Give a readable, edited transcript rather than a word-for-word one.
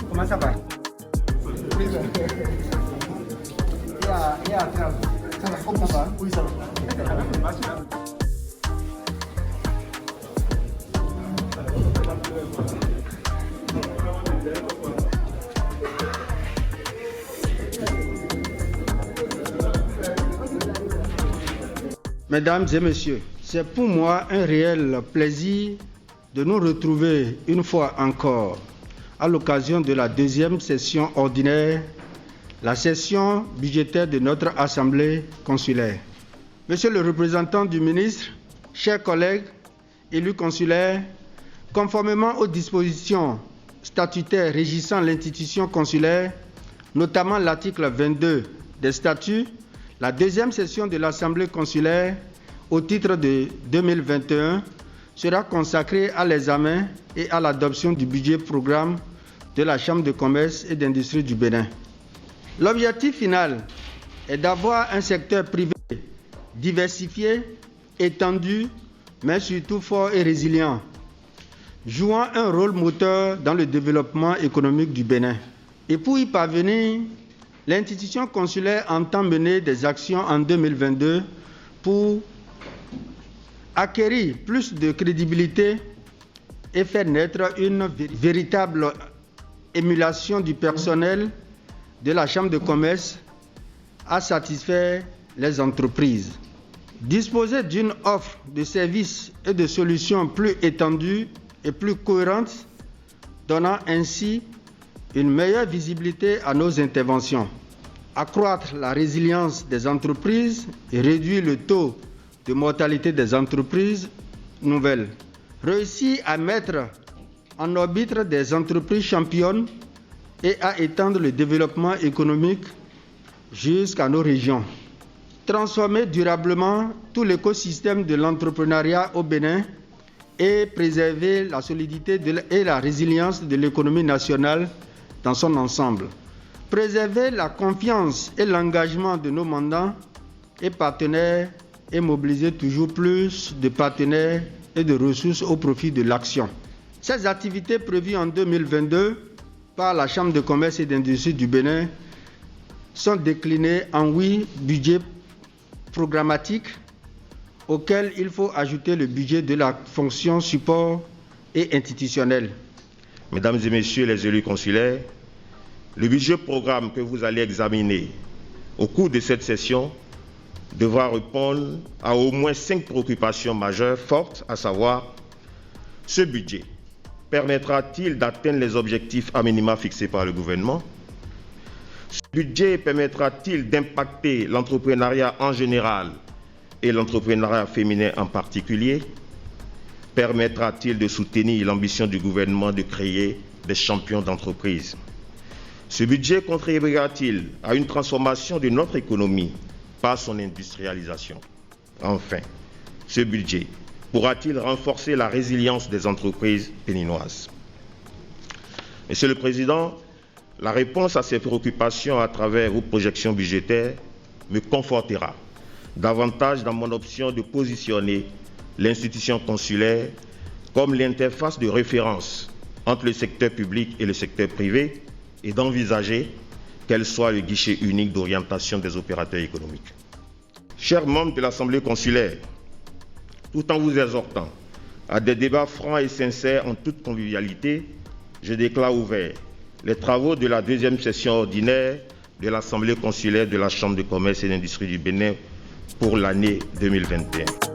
Comment ça va? Ça va? Oui, ça va. Mesdames et messieurs, c'est pour moi un réel plaisir de nous retrouver une fois encore à l'occasion de la deuxième session ordinaire, la session budgétaire de notre Assemblée consulaire. Monsieur le représentant du ministre, chers collègues, élus consulaires, conformément aux dispositions statutaires régissant l'institution consulaire, notamment l'article 22 des statuts, la deuxième session de l'Assemblée consulaire, au titre de 2021, sera consacrée à l'examen et à l'adoption du budget programme de la Chambre de commerce et d'industrie du Bénin. L'objectif final est d'avoir un secteur privé diversifié, étendu, mais surtout fort et résilient, jouant un rôle moteur dans le développement économique du Bénin. Et pour y parvenir, l'institution consulaire entend mener des actions en 2022 pour acquérir plus de crédibilité et faire naître une véritable émulation du personnel de la Chambre de commerce à satisfaire les entreprises. Disposer d'une offre de services et de solutions plus étendue et plus cohérente, donnant ainsi une meilleure visibilité à nos interventions. Accroître la résilience des entreprises et réduire le taux de mortalité des entreprises nouvelles. Réussir à mettre en orbite des entreprises championnes et à étendre le développement économique jusqu'à nos régions. Transformer durablement tout l'écosystème de l'entrepreneuriat au Bénin et préserver la solidité et la résilience de l'économie nationale dans son ensemble. Préserver la confiance et l'engagement de nos mandants et partenaires et mobiliser toujours plus de partenaires et de ressources au profit de l'action. Ces activités prévues en 2022 par la Chambre de commerce et d'industrie du Bénin sont déclinées en 8 budgets programmatiques auxquels il faut ajouter le budget de la fonction support et institutionnelle. Mesdames et messieurs les élus consulaires, le budget programme que vous allez examiner au cours de cette session devra répondre à au moins 5 préoccupations majeures fortes, à savoir: ce budget permettra-t-il d'atteindre les objectifs à minima fixés par le gouvernement? Ce budget permettra-t-il d'impacter l'entrepreneuriat en général et l'entrepreneuriat féminin en particulier? Permettra-t-il de soutenir l'ambition du gouvernement de créer des champions d'entreprise? Ce budget contribuera-t-il à une transformation de notre économie par son industrialisation? Enfin, ce budget pourra-t-il renforcer la résilience des entreprises béninoises? Monsieur le Président, la réponse à ces préoccupations à travers vos projections budgétaires me confortera davantage dans mon option de positionner l'institution consulaire comme l'interface de référence entre le secteur public et le secteur privé et d'envisager qu'elle soit le guichet unique d'orientation des opérateurs économiques. Chers membres de l'Assemblée consulaire, tout en vous exhortant à des débats francs et sincères en toute convivialité, je déclare ouverts les travaux de la deuxième session ordinaire de l'Assemblée consulaire de la Chambre de commerce et d'industrie du Bénin pour l'année 2021.